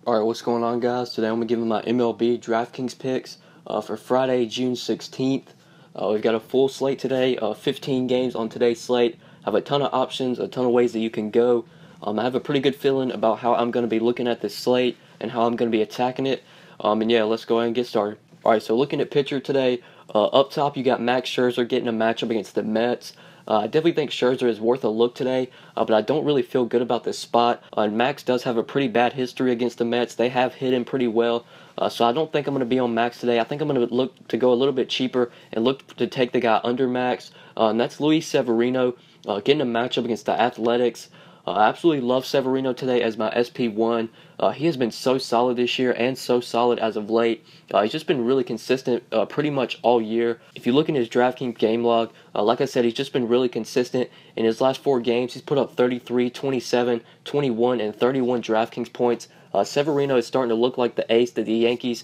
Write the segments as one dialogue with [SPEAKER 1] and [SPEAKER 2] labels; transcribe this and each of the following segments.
[SPEAKER 1] Alright, what's going on, guys? Today I'm going to give you my MLB DraftKings picks for Friday, June 16th. We've got a full slate today, 15 games on today's slate. Have a ton of options, a ton of ways that you can go. I have a pretty good feeling about how I'm going to be looking at this slate and how I'm going to be attacking it. And yeah, let's go ahead and get started. Alright, so looking at pitcher today, up top you got Max Scherzer getting a matchup against the Mets. I definitely think Scherzer is worth a look today, but I don't really feel good about this spot. Max does have a pretty bad history against the Mets. They have hit him pretty well, so I don't think I'm going to be on Max today. I think I'm going to look to go a little bit cheaper and look to take the guy under Max, and that's Luis Severino getting a matchup against the Athletics. I absolutely love Severino today as my SP1. He has been so solid this year and so solid as of late. He's just been really consistent pretty much all year. If you look in his DraftKings game log, like I said, he's just been really consistent. In his last 4 games, he's put up 33, 27, 21, and 31 DraftKings points. Severino is starting to look like the ace that the Yankees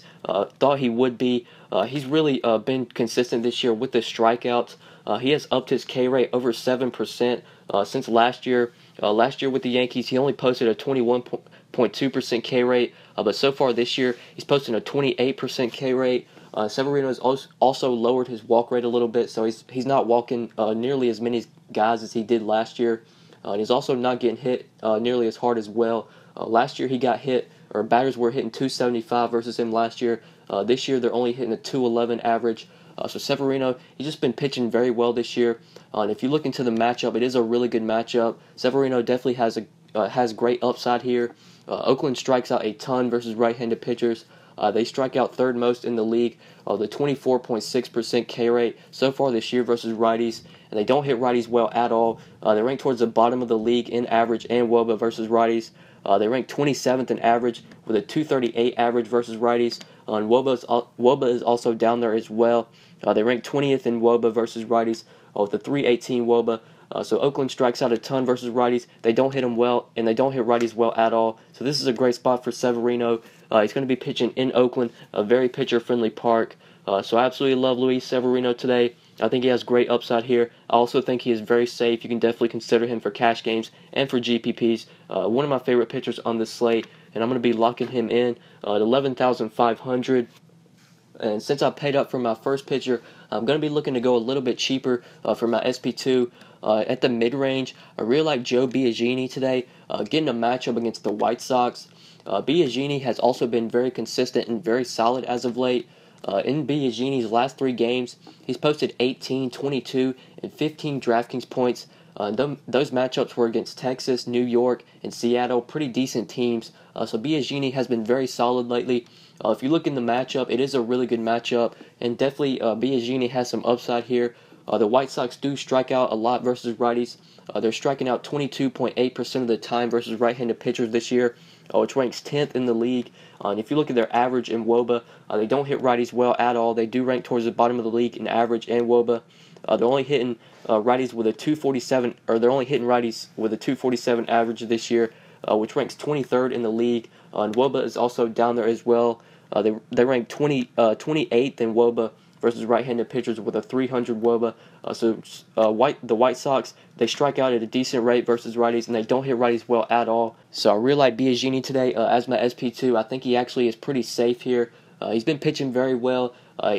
[SPEAKER 1] thought he would be. He's really been consistent this year with the strikeouts. He has upped his K rate over 7% since last year. Last year with the Yankees, he only posted a 21.2% K rate, but so far this year, he's posting a 28% K rate. Severino has also lowered his walk rate a little bit, so he's not walking nearly as many guys as he did last year. He's also not getting hit nearly as hard as well. Last year he got hit, or batters were hitting 275 versus him last year. This year they're only hitting a 211 average. So Severino, he's just been pitching very well this year. And if you look into the matchup, it is a really good matchup. Severino definitely has great upside here. Oakland strikes out a ton versus right-handed pitchers. They strike out third most in the league, the 24.6% K rate so far this year versus righties, and they don't hit righties well at all. They rank towards the bottom of the league in average and WOBA versus righties. They rank 27th in average with a 238 average versus righties. And WOBA is also down there as well. They rank 20th in WOBA versus righties with a 318 WOBA. So Oakland strikes out a ton versus righties. They don't hit them well, and they don't hit righties well at all. So this is a great spot for Severino. He's going to be pitching in Oakland, a very pitcher-friendly park. So I absolutely love Luis Severino today. I think he has great upside here. I also think he is very safe. You can definitely consider him for cash games and for GPPs. One of my favorite pitchers on this slate, and I'm going to be locking him in at 11,500. And since I paid up for my first pitcher, I'm going to be looking to go a little bit cheaper for my SP2. At the mid-range, I really like Joe Biagini today, getting a matchup against the White Sox. Biagini has also been very consistent and very solid as of late. In Biagini's last 3 games, he's posted 18, 22, and 15 DraftKings points. Those matchups were against Texas, New York, and Seattle, pretty decent teams. So Biagini has been very solid lately. If you look in the matchup, it is a really good matchup, and definitely Biagini has some upside here. The White Sox do strike out a lot versus righties. They're striking out 22.8% of the time versus right-handed pitchers this year, which ranks 10th in the league. And if you look at their average in WOBA, they don't hit righties well at all. They do rank towards the bottom of the league in average and WOBA. They're only hitting righties with a 247, or they're only hitting righties with a 247 average this year, which ranks 23rd in the league. And WOBA is also down there as well. They rank 28th in WOBA versus right-handed pitchers with a 300 WOBA. The White Sox, they strike out at a decent rate versus righties, and they don't hit righties well at all. So I really like Biagini today as my SP2. I think he actually is pretty safe here. He's been pitching very well.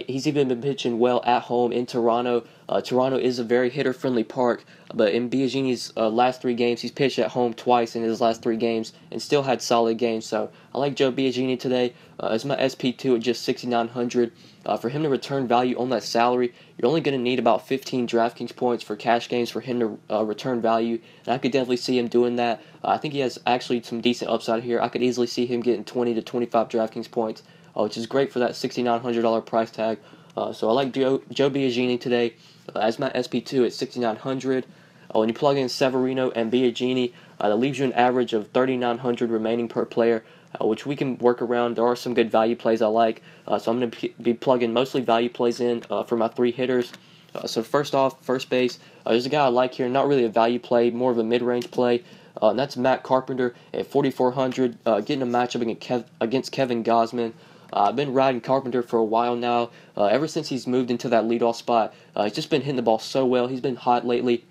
[SPEAKER 1] He's even been pitching well at home in Toronto. Toronto is a very hitter-friendly park, but in Biagini's last 3 games, he's pitched at home twice in his last 3 games and still had solid games. So I like Joe Biagini today as my SP2 at just 6,900. For him to return value on that salary, you're only going to need about 15 DraftKings points for cash games for him to return value, and I could definitely see him doing that. I think he has actually some decent upside here. I could easily see him getting 20 to 25 DraftKings points, which is great for that $6,900 price tag. So I like Joe Biagini today as my SP2 at 6,900. When you plug in Severino and Biagini, that leaves you an average of 3,900 remaining per player, which we can work around. There are some good value plays I like, so I'm going to be plugging mostly value plays in for my 3 hitters. So first off, first base, there's a guy I like here, not really a value play, more of a mid-range play. And that's Matt Carpenter at 4,400, getting a matchup against Kevin Gausman. I've been riding Carpenter for a while now. Ever since he's moved into that leadoff spot, he's just been hitting the ball so well. He's been hot lately.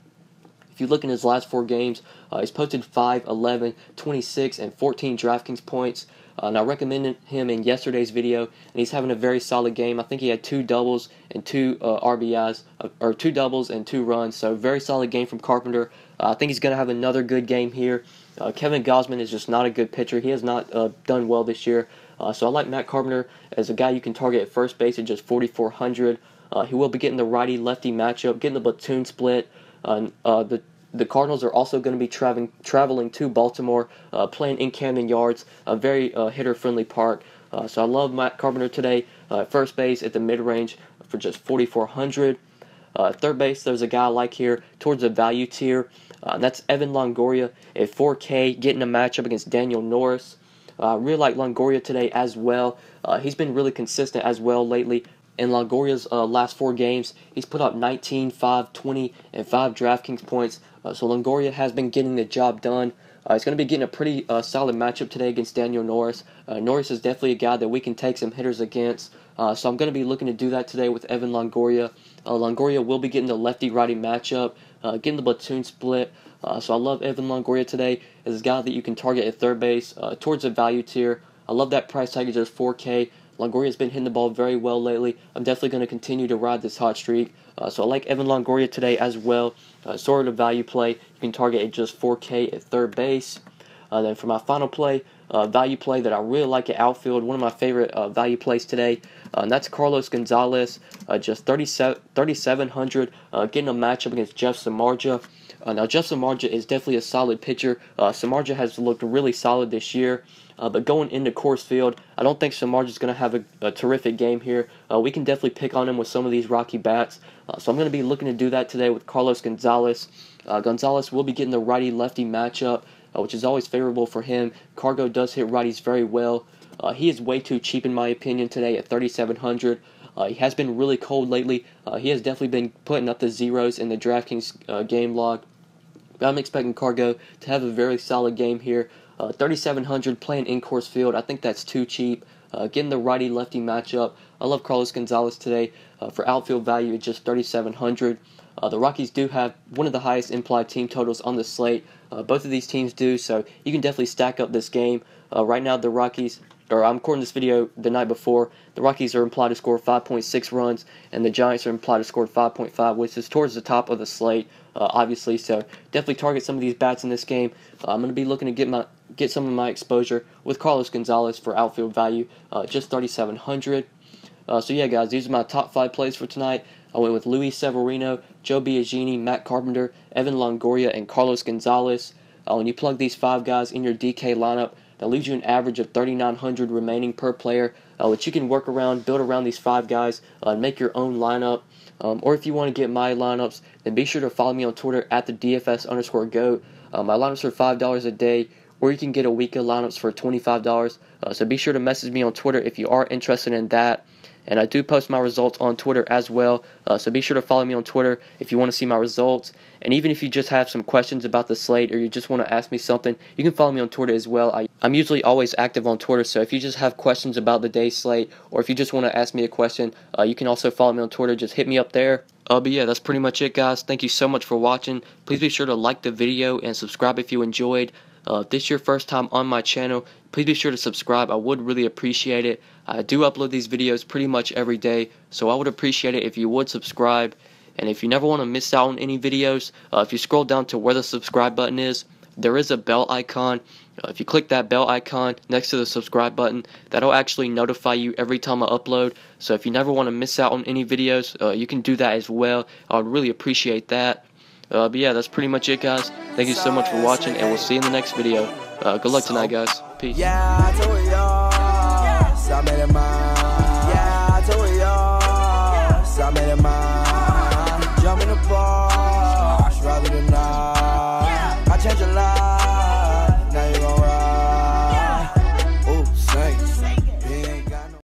[SPEAKER 1] If you look in his last 4 games, he's posted 5, 11, 26, and 14 DraftKings points. And I recommended him in yesterday's video, and he's having a very solid game. I think he had 2 doubles and 2 RBIs, or 2 doubles and 2 runs. So very solid game from Carpenter. I think he's going to have another good game here. Kevin Gausman is just not a good pitcher. He has not done well this year. So I like Matt Carpenter as a guy you can target at first base at just 4,400. He will be getting the righty-lefty matchup, getting the platoon split. The Cardinals are also going to be traveling to Baltimore, playing in Camden Yards, a very hitter-friendly park. So I love Matt Carpenter today at first base at the mid-range for just 4,400. Third base, there's a guy I like here towards the value tier. That's Evan Longoria at 4K, getting a matchup against Daniel Norris. I really like Longoria today as well. He's been really consistent as well lately. In Longoria's last 4 games, he's put up 19, 5, 20, and 5 DraftKings points. So Longoria has been getting the job done. He's going to be getting a pretty solid matchup today against Daniel Norris. Norris is definitely a guy that we can take some hitters against. So I'm going to be looking to do that today with Evan Longoria. Longoria will be getting the lefty-righty matchup, getting the platoon split. So I love Evan Longoria today as a guy that you can target at third base towards the value tier. I love that price tag at just 4K. Longoria's been hitting the ball very well lately. I'm definitely going to continue to ride this hot streak. So I like Evan Longoria today as well. Sort of a value play. You can target at just 4K at third base. Then for my final play, value play that I really like at outfield, one of my favorite value plays today, and that's Carlos Gonzalez, just 3,700, getting a matchup against Jeff Samardzija. Now, Jeff Samardzija is definitely a solid pitcher. Samardzija has looked really solid this year. But going into Coors Field, I don't think Samardzija is going to have a terrific game here. We can definitely pick on him with some of these rocky bats. So I'm going to be looking to do that today with Carlos Gonzalez. Gonzalez will be getting the righty-lefty matchup, which is always favorable for him. Cargo does hit righties very well. He is way too cheap in my opinion today at 3,700. He has been really cold lately. He has definitely been putting up the zeros in the DraftKings game log. But I'm expecting Cargo to have a very solid game here. 3,700 playing in Coors Field. I think that's too cheap. Getting the righty-lefty matchup. I love Carlos Gonzalez today for outfield value at just 3,700. The Rockies do have one of the highest implied team totals on the slate. Both of these teams do, so you can definitely stack up this game. Right now, the Rockies, or I'm recording this video the night before, the Rockies are implied to score 5.6 runs, and the Giants are implied to score 5.5, which is towards the top of the slate, obviously. So definitely target some of these bats in this game. I'm going to be looking to get some of my exposure with Carlos Gonzalez for outfield value, just 3,700. So yeah, guys, these are my top 5 plays for tonight. I went with Luis Severino, Joe Biagini, Matt Carpenter, Evan Longoria, and Carlos Gonzalez. When you plug these 5 guys in your DK lineup, that leaves you an average of 3,900 remaining per player, which you can work around, build around these 5 guys, and make your own lineup. Or if you want to get my lineups, then be sure to follow me on Twitter at the DFS_GOAT. My lineups are $5 a day, or you can get a week of lineups for $25. So be sure to message me on Twitter if you are interested in that. And I do post my results on Twitter as well, so be sure to follow me on Twitter if you want to see my results. And even if you just have some questions about the slate or you just want to ask me something, you can follow me on Twitter as well. I'm usually always active on Twitter, so if you just have questions about the day's slate or if you just want to ask me a question, you can also follow me on Twitter. Just hit me up there. But yeah, that's pretty much it, guys. Thank you so much for watching. Please be sure to like the video and subscribe if you enjoyed. If this is your first time on my channel, please be sure to subscribe. I would really appreciate it. I do upload these videos pretty much every day, so I would appreciate it if you would subscribe. And if you never want to miss out on any videos, if you scroll down to where the subscribe button is, there is a bell icon. If you click that bell icon next to the subscribe button, that'll actually notify you every time I upload. So if you never want to miss out on any videos, you can do that as well. I would really appreciate that. But yeah, that's pretty much it, guys. Thank you so much for watching, and we'll see you in the next video. Good luck tonight, guys. Peace.